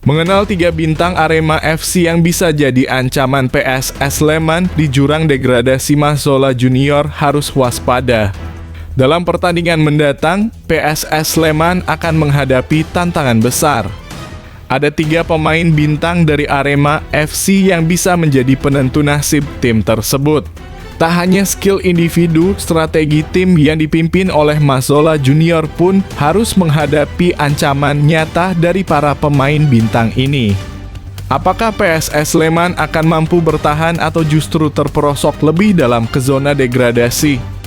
Mengenal 3 bintang Arema FC yang bisa jadi ancaman PSS Sleman di jurang degradasi Mazola Junior harus waspada. Dalam pertandingan mendatang, PSS Sleman akan menghadapi tantangan besar. Ada 3 pemain bintang dari Arema FC yang bisa menjadi penentu nasib tim tersebut. Tak hanya skill individu, strategi tim yang dipimpin oleh Mazola Junior pun harus menghadapi ancaman nyata dari para pemain bintang ini. Apakah PSS Sleman akan mampu bertahan atau justru terperosok lebih dalam ke zona degradasi?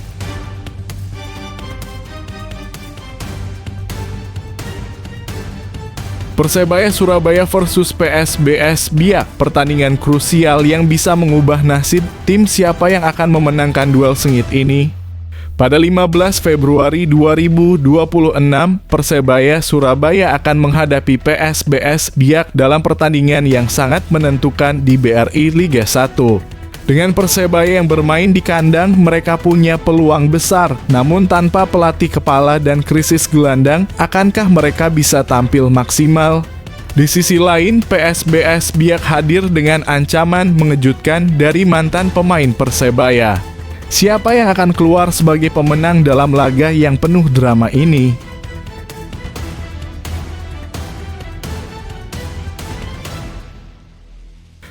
Persebaya Surabaya versus PSBS Biak, pertandingan krusial yang bisa mengubah nasib tim siapa yang akan memenangkan duel sengit ini. Pada 15 Februari 2026, Persebaya Surabaya akan menghadapi PSBS Biak dalam pertandingan yang sangat menentukan di BRI Liga 1. Dengan Persebaya yang bermain di kandang, mereka punya peluang besar. Namun tanpa pelatih kepala dan krisis gelandang, akankah mereka bisa tampil maksimal? Di sisi lain, PSBS Biak hadir dengan ancaman mengejutkan dari mantan pemain Persebaya. Siapa yang akan keluar sebagai pemenang dalam laga yang penuh drama ini?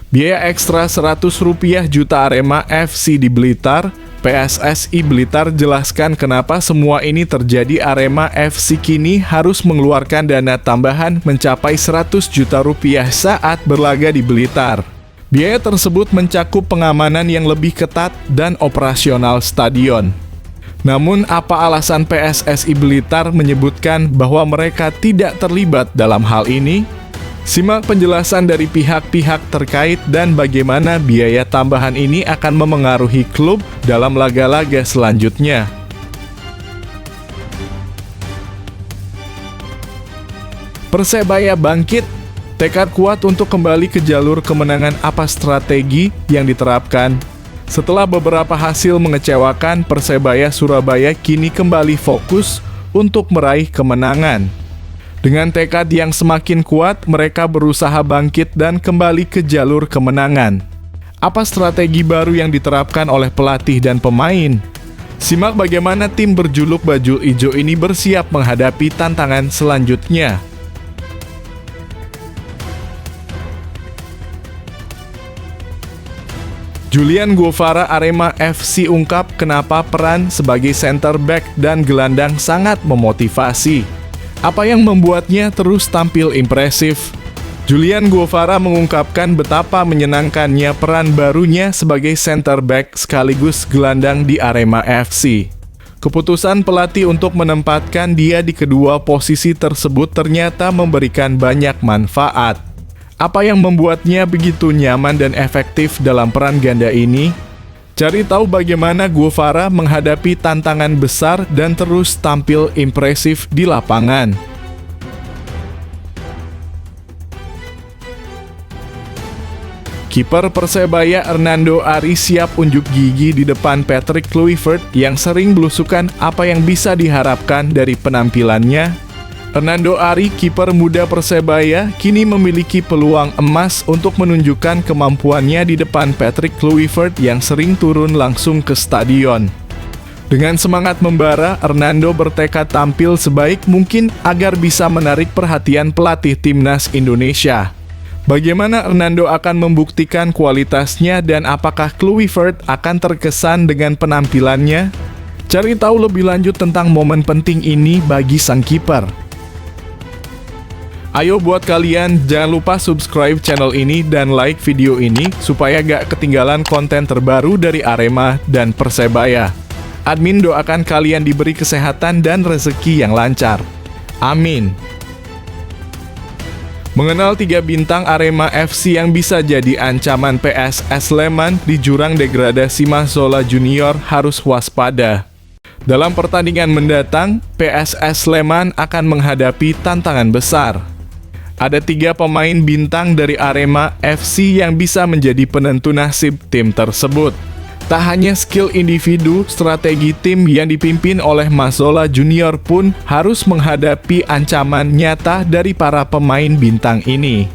Biaya ekstra Rp100 juta Arema FC di Blitar. PSSI Blitar jelaskan kenapa semua ini terjadi. Arema FC kini harus mengeluarkan dana tambahan mencapai Rp100 juta saat berlaga di Blitar. Biaya tersebut mencakup pengamanan yang lebih ketat dan operasional stadion. Namun, apa alasan PSSI Blitar menyebutkan bahwa mereka tidak terlibat dalam hal ini? Simak penjelasan dari pihak-pihak terkait dan bagaimana biaya tambahan ini akan memengaruhi klub dalam laga-laga selanjutnya. Persebaya bangkit, tekad kuat untuk kembali ke jalur kemenangan. Apa strategi yang diterapkan? Setelah beberapa hasil mengecewakan, Persebaya Surabaya kini kembali fokus untuk meraih kemenangan. Dengan tekad yang semakin kuat, mereka berusaha bangkit dan kembali ke jalur kemenangan. Apa strategi baru yang diterapkan oleh pelatih dan pemain? Simak bagaimana tim berjuluk baju ijo ini bersiap menghadapi tantangan selanjutnya. Julian Guevara Arema FC ungkap kenapa peran sebagai center back dan gelandang sangat memotivasi. Apa yang membuatnya terus tampil impresif? Julian Guevara mengungkapkan betapa menyenangkannya peran barunya sebagai center back sekaligus gelandang di Arema FC. Keputusan pelatih untuk menempatkan dia di kedua posisi tersebut ternyata memberikan banyak manfaat. Apa yang membuatnya begitu nyaman dan efektif dalam peran ganda ini? Cari tahu bagaimana Guevara menghadapi tantangan besar dan terus tampil impresif di lapangan. Kiper Persebaya Hernando Ari siap unjuk gigi di depan Patrick Kluivert yang sering belusukan. Apa yang bisa diharapkan dari penampilannya? Hernando Ari, kiper muda Persebaya, kini memiliki peluang emas untuk menunjukkan kemampuannya di depan Patrick Kluivert yang sering turun langsung ke stadion. Dengan semangat membara, Hernando bertekad tampil sebaik mungkin agar bisa menarik perhatian pelatih timnas Indonesia. Bagaimana Hernando akan membuktikan kualitasnya dan apakah Kluivert akan terkesan dengan penampilannya? Cari tahu lebih lanjut tentang momen penting ini bagi sang kiper. Ayo buat kalian, jangan lupa subscribe channel ini dan like video ini supaya gak ketinggalan konten terbaru dari Arema dan Persebaya. Admin doakan kalian diberi kesehatan dan rezeki yang lancar. Amin. Mengenal 3 bintang Arema FC yang bisa jadi ancaman PSS Sleman di jurang degradasi Mazola Junior harus waspada. Dalam pertandingan mendatang, PSS Sleman akan menghadapi tantangan besar. Ada 3 pemain bintang dari Arema FC yang bisa menjadi penentu nasib tim tersebut. Tak hanya skill individu, strategi tim yang dipimpin oleh Mazola Junior pun harus menghadapi ancaman nyata dari para pemain bintang ini.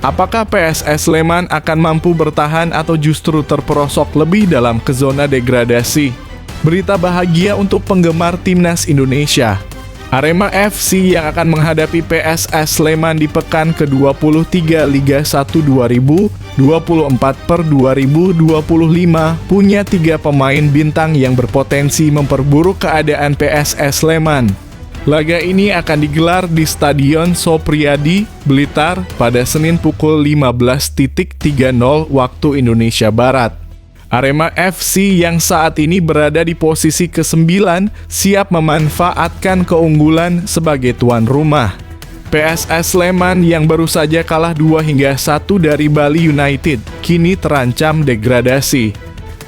Apakah PSS Sleman akan mampu bertahan atau justru terperosok lebih dalam ke zona degradasi? Berita bahagia untuk penggemar Timnas Indonesia. Arema FC yang akan menghadapi PSS Sleman di pekan ke-23 Liga 1 2024/2025 punya 3 pemain bintang yang berpotensi memperburuk keadaan PSS Sleman. Laga ini akan digelar di Stadion Sopriadi, Blitar pada Senin pukul 15.30 waktu Indonesia Barat. Arema FC yang saat ini berada di posisi ke-9 siap memanfaatkan keunggulan sebagai tuan rumah. PSS Sleman yang baru saja kalah 2-1 dari Bali United kini terancam degradasi.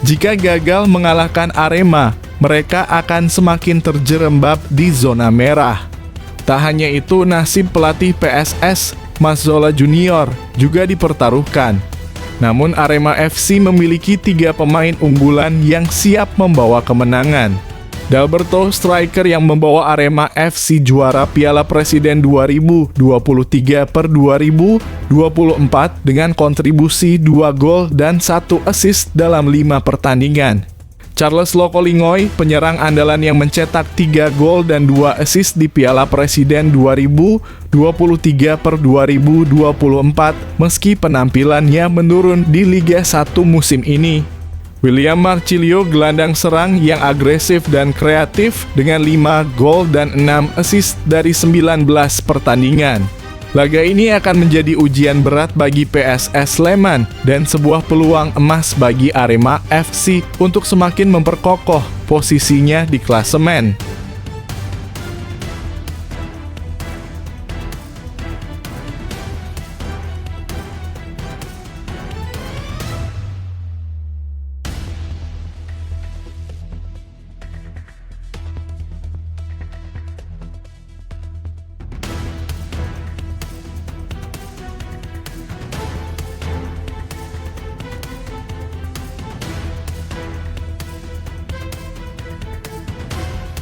Jika gagal mengalahkan Arema, mereka akan semakin terjerembab di zona merah. Tak hanya itu, nasib pelatih PSS, Mazzola Junior, juga dipertaruhkan. Namun Arema FC memiliki 3 pemain unggulan yang siap membawa kemenangan. Dalberto, striker yang membawa Arema FC juara Piala Presiden 2023/2024 dengan kontribusi 2 gol dan 1 assist dalam 5 pertandingan. Charles Lokolingoy, penyerang andalan yang mencetak 3 gol dan 2 assist di Piala Presiden 2023/2024 meski penampilannya menurun di Liga 1 musim ini. William Marcilio, gelandang serang yang agresif dan kreatif dengan 5 gol dan 6 assist dari 19 pertandingan. Laga ini akan menjadi ujian berat bagi PSS Sleman dan sebuah peluang emas bagi Arema FC untuk semakin memperkokoh posisinya di klasemen.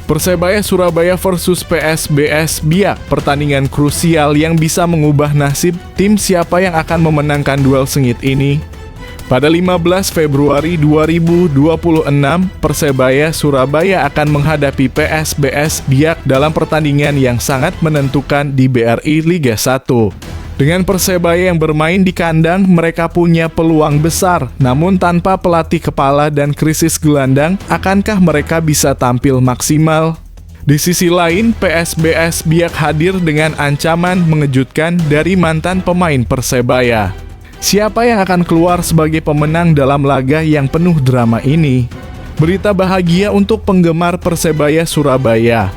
Persebaya Surabaya versus PSBS Biak, pertandingan krusial yang bisa mengubah nasib tim siapa yang akan memenangkan duel sengit ini. Pada 15 Februari 2026, Persebaya Surabaya akan menghadapi PSBS Biak dalam pertandingan yang sangat menentukan di BRI Liga 1. Dengan Persebaya yang bermain di kandang, mereka punya peluang besar. Namun tanpa pelatih kepala dan krisis gelandang, akankah mereka bisa tampil maksimal? Di sisi lain, PSBS Biak hadir dengan ancaman mengejutkan dari mantan pemain Persebaya. Siapa yang akan keluar sebagai pemenang dalam laga yang penuh drama ini? Berita bahagia untuk penggemar Persebaya Surabaya.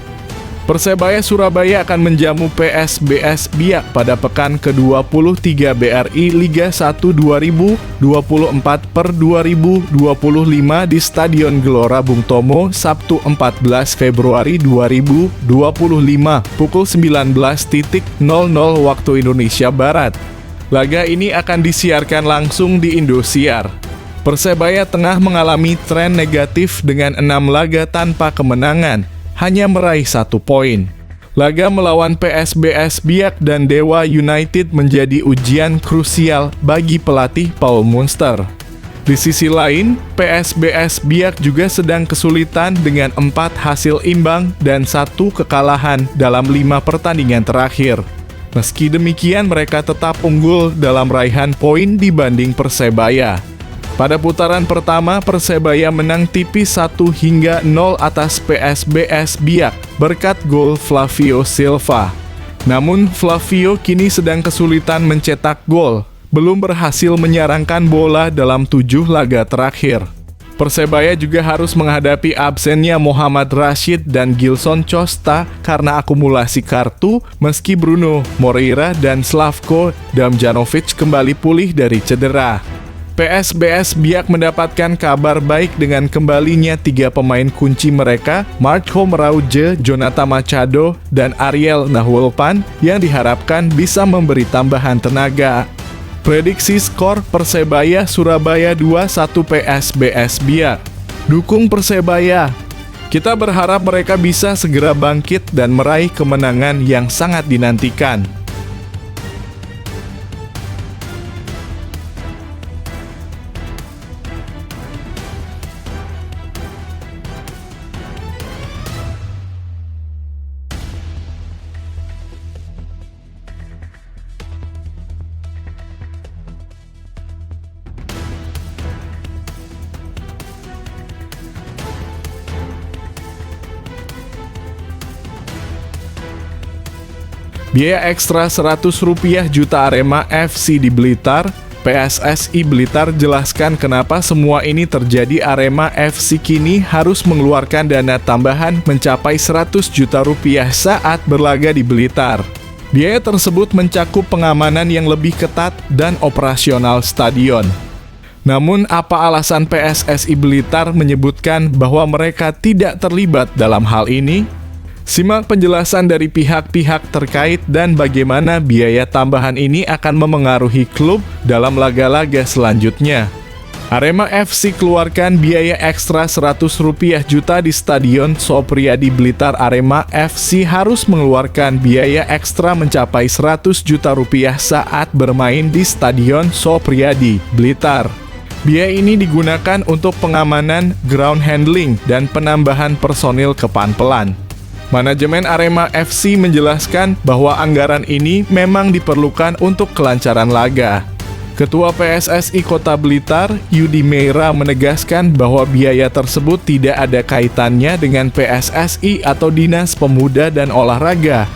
Persebaya Surabaya akan menjamu PSBS Biak pada pekan ke-23 BRI Liga 1 2024/2025 di Stadion Gelora Bung Tomo, Sabtu 14 Februari 2025, pukul 19.00 waktu Indonesia Barat. Laga ini akan disiarkan langsung di Indosiar. Persebaya tengah mengalami tren negatif dengan 6 laga tanpa kemenangan, hanya meraih 1 poin. Laga melawan PSBS Biak dan Dewa United menjadi ujian krusial bagi pelatih Paul Munster. Di sisi lain, PSBS Biak juga sedang kesulitan dengan 4 hasil imbang dan 1 kekalahan dalam 5 pertandingan terakhir. Meski demikian, mereka tetap unggul dalam raihan poin dibanding Persebaya. Pada putaran pertama, Persebaya menang tipis 1-0 atas PSBS Biak berkat gol Flavio Silva. Namun, Flavio kini sedang kesulitan mencetak gol, belum berhasil menyarangkan bola dalam 7 laga terakhir. Persebaya juga harus menghadapi absennya Muhammad Rashid dan Gilson Costa karena akumulasi kartu, meski Bruno Moreira dan Slavko Damjanovic kembali pulih dari cedera. PSBS Biak mendapatkan kabar baik dengan kembalinya 3 pemain kunci mereka, Marco Merauje, Jonathan Machado, dan Ariel Nahulpan yang diharapkan bisa memberi tambahan tenaga. Prediksi skor Persebaya Surabaya 2-1 PSBS Biak. Dukung Persebaya. Kita berharap mereka bisa segera bangkit dan meraih kemenangan yang sangat dinantikan. Biaya ekstra Rp100 juta Arema FC di Blitar. PSSI Blitar jelaskan kenapa semua ini terjadi. Arema FC kini harus mengeluarkan dana tambahan mencapai Rp100 juta saat berlaga di Blitar. Biaya tersebut mencakup pengamanan yang lebih ketat dan operasional stadion. Namun, apa alasan PSSI Blitar menyebutkan bahwa mereka tidak terlibat dalam hal ini? Simak penjelasan dari pihak-pihak terkait dan bagaimana biaya tambahan ini akan memengaruhi klub dalam laga-laga selanjutnya. Arema FC keluarkan biaya ekstra Rp100 juta di Stadion Sopriadi Blitar. Arema FC harus mengeluarkan biaya ekstra mencapai Rp100 juta saat bermain di Stadion Sopriadi Blitar. Biaya ini digunakan untuk pengamanan, ground handling, dan penambahan personil ke Panpelan. Manajemen Arema FC menjelaskan bahwa anggaran ini memang diperlukan untuk kelancaran laga. Ketua PSSI Kota Blitar, Yudi Meira, menegaskan bahwa biaya tersebut tidak ada kaitannya dengan PSSI atau Dinas Pemuda dan Olahraga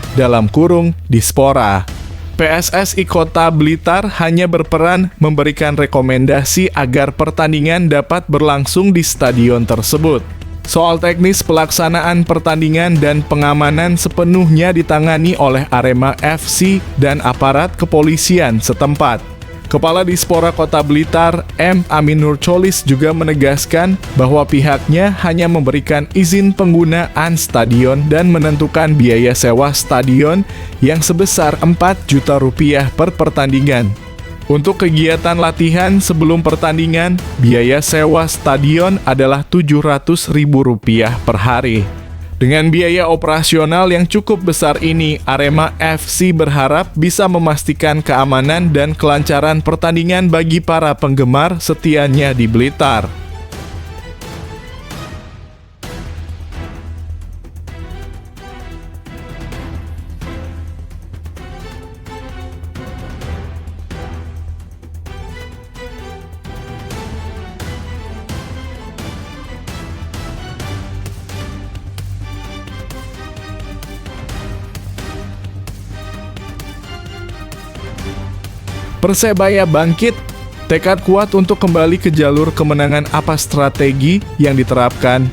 (Dispora). PSSI Kota Blitar hanya berperan memberikan rekomendasi agar pertandingan dapat berlangsung di stadion tersebut. Soal teknis pelaksanaan pertandingan dan pengamanan sepenuhnya ditangani oleh Arema FC dan aparat kepolisian setempat. Kepala Dispora Kota Blitar, M. Aminur Cholis, juga menegaskan bahwa pihaknya hanya memberikan izin penggunaan stadion dan menentukan biaya sewa stadion yang sebesar Rp4 juta per pertandingan. Untuk kegiatan latihan sebelum pertandingan, biaya sewa stadion adalah Rp700.000 per hari. Dengan biaya operasional yang cukup besar ini, Arema FC berharap bisa memastikan keamanan dan kelancaran pertandingan bagi para penggemar setianya di Blitar. Persebaya bangkit, tekad kuat untuk kembali ke jalur kemenangan. Apa strategi yang diterapkan?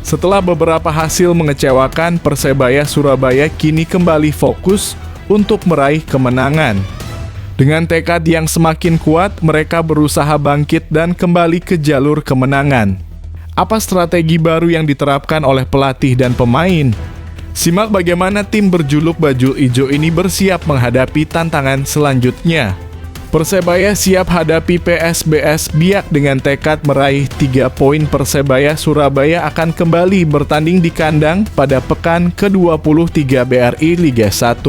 Setelah beberapa hasil mengecewakan, Persebaya Surabaya kini kembali fokus untuk meraih kemenangan. Dengan tekad yang semakin kuat, mereka berusaha bangkit dan kembali ke jalur kemenangan. Apa strategi baru yang diterapkan oleh pelatih dan pemain? Simak bagaimana tim berjuluk baju ijo ini bersiap menghadapi tantangan selanjutnya. Persebaya siap hadapi PSBS Biak dengan tekad meraih 3 poin. Persebaya Surabaya akan kembali bertanding di kandang pada pekan ke-23 BRI Liga 1.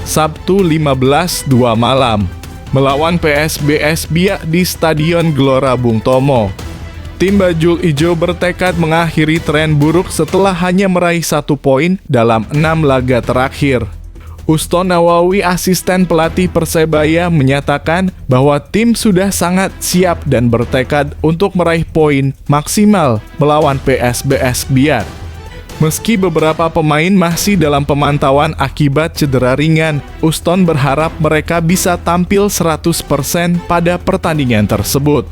Sabtu 15.02 malam, melawan PSBS Biak di Stadion Gelora Bung Tomo. Tim Bajul Ijo bertekad mengakhiri tren buruk setelah hanya meraih 1 poin dalam 6 laga terakhir. Uston Nawawi, asisten pelatih Persebaya, menyatakan bahwa tim sudah sangat siap dan bertekad untuk meraih poin maksimal melawan PSBS Biak. Meski beberapa pemain masih dalam pemantauan akibat cedera ringan, Uston berharap mereka bisa tampil 100% pada pertandingan tersebut.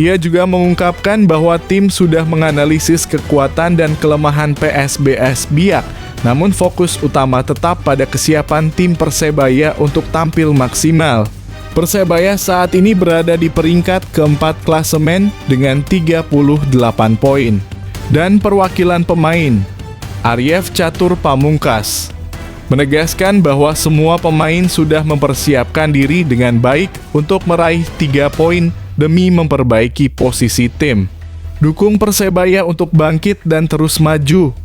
Ia juga mengungkapkan bahwa tim sudah menganalisis kekuatan dan kelemahan PSBS Biak, namun fokus utama tetap pada kesiapan tim Persebaya untuk tampil maksimal. Persebaya saat ini berada di peringkat keempat klasemen dengan 38 poin. Dan perwakilan pemain, Aryef Catur Pamungkas, menegaskan bahwa semua pemain sudah mempersiapkan diri dengan baik untuk meraih 3 poin demi memperbaiki posisi tim. Dukung Persebaya untuk bangkit dan terus maju.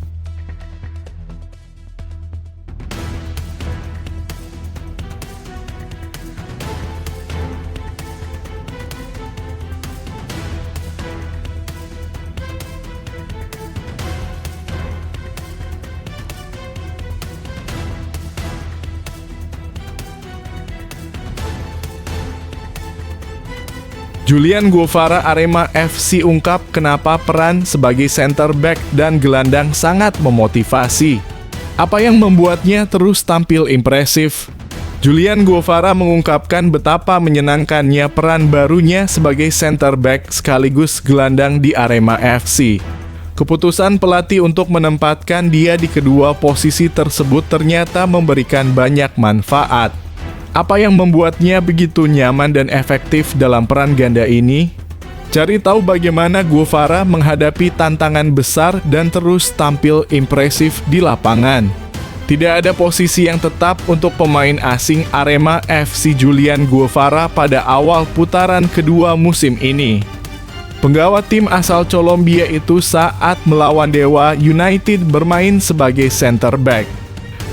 Julian Guevara, Arema FC, ungkap kenapa peran sebagai center back dan gelandang sangat memotivasi. Apa yang membuatnya terus tampil impresif? Julian Guevara mengungkapkan betapa menyenangkannya peran barunya sebagai center back sekaligus gelandang di Arema FC. Keputusan pelatih untuk menempatkan dia di kedua posisi tersebut ternyata memberikan banyak manfaat. Apa yang membuatnya begitu nyaman dan efektif dalam peran ganda ini? Cari tahu bagaimana Guevara menghadapi tantangan besar dan terus tampil impresif di lapangan. Tidak ada posisi yang tetap untuk pemain asing Arema FC Julian Guevara pada awal putaran kedua musim ini. Penggawa tim asal Kolombia itu saat melawan Dewa United bermain sebagai center back.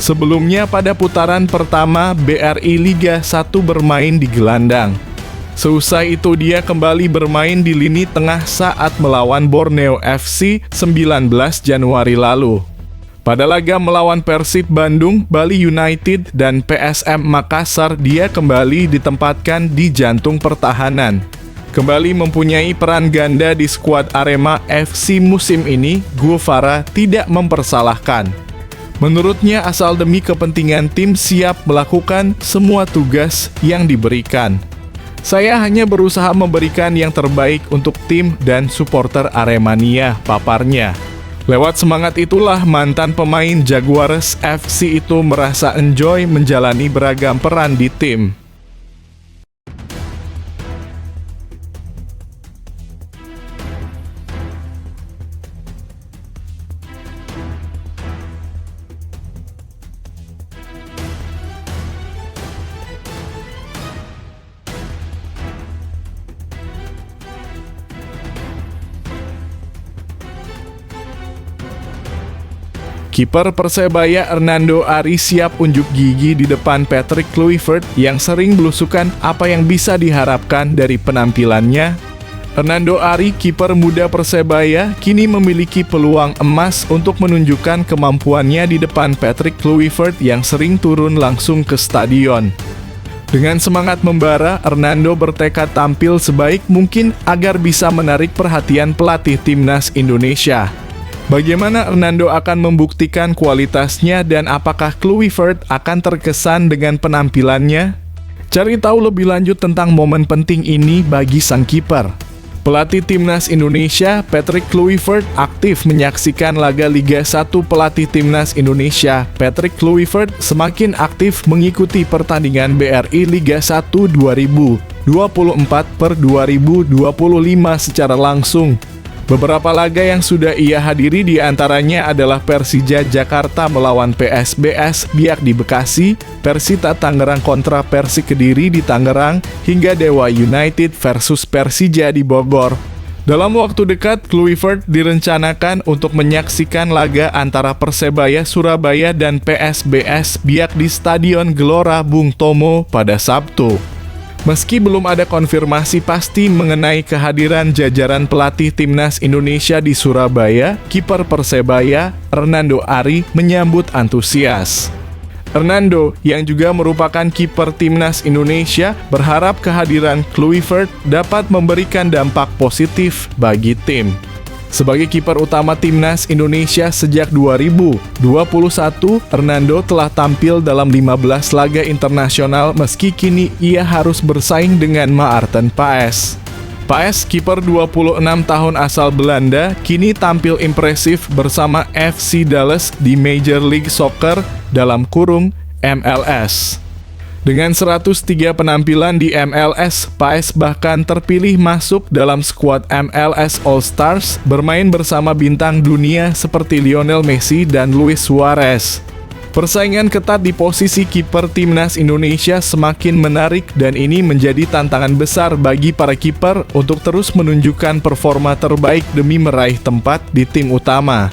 Sebelumnya pada putaran pertama BRI Liga 1 bermain di gelandang. Seusai itu dia kembali bermain di lini tengah saat melawan Borneo FC 19 Januari lalu. Pada laga melawan Persib Bandung, Bali United, dan PSM Makassar dia kembali ditempatkan di jantung pertahanan. Kembali mempunyai peran ganda di skuad Arema FC musim ini, Guevara tidak mempersalahkan. Menurutnya asal demi kepentingan tim siap melakukan semua tugas yang diberikan. Saya hanya berusaha memberikan yang terbaik untuk tim dan supporter Aremania, paparnya. Lewat semangat itulah mantan pemain Jaguares FC itu merasa enjoy menjalani beragam peran di tim. Kiper Persebaya Hernando Ari siap unjuk gigi di depan Patrick Kluivert yang sering belusukan apa yang bisa diharapkan dari penampilannya. Hernando Ari, kiper muda Persebaya, kini memiliki peluang emas untuk menunjukkan kemampuannya di depan Patrick Kluivert yang sering turun langsung ke stadion. Dengan semangat membara, Hernando bertekad tampil sebaik mungkin agar bisa menarik perhatian pelatih timnas Indonesia. Bagaimana Hernando akan membuktikan kualitasnya dan apakah Kluivert akan terkesan dengan penampilannya? Cari tahu lebih lanjut tentang momen penting ini bagi sang kiper. Pelatih timnas Indonesia, Patrick Kluivert, aktif menyaksikan laga Liga 1 pelatih timnas Indonesia. Patrick Kluivert semakin aktif mengikuti pertandingan BRI Liga 1 2024/2025 secara langsung. Beberapa laga yang sudah ia hadiri diantaranya adalah Persija Jakarta melawan PSBS Biak di Bekasi, Persita Tangerang kontra Persik Kediri di Tangerang, hingga Dewa United versus Persija di Bogor. Dalam waktu dekat, Kluivert direncanakan untuk menyaksikan laga antara Persebaya Surabaya dan PSBS Biak di Stadion Gelora Bung Tomo pada Sabtu. Meski belum ada konfirmasi pasti mengenai kehadiran jajaran pelatih timnas Indonesia di Surabaya, kiper Persebaya, Hernando Ari, menyambut antusias. Hernando, yang juga merupakan kiper timnas Indonesia, berharap kehadiran Kluivert dapat memberikan dampak positif bagi tim. Sebagai kiper utama timnas Indonesia sejak 2021, Hernando telah tampil dalam 15 laga internasional meski kini ia harus bersaing dengan Maarten Paes. Paes, kiper 26 tahun asal Belanda, kini tampil impresif bersama FC Dallas di Major League Soccer (MLS). Dengan 103 penampilan di MLS, Paes bahkan terpilih masuk dalam skuad MLS All Stars, bermain bersama bintang dunia seperti Lionel Messi dan Luis Suarez. Persaingan ketat di posisi kiper timnas Indonesia semakin menarik dan ini menjadi tantangan besar bagi para kiper untuk terus menunjukkan performa terbaik demi meraih tempat di tim utama.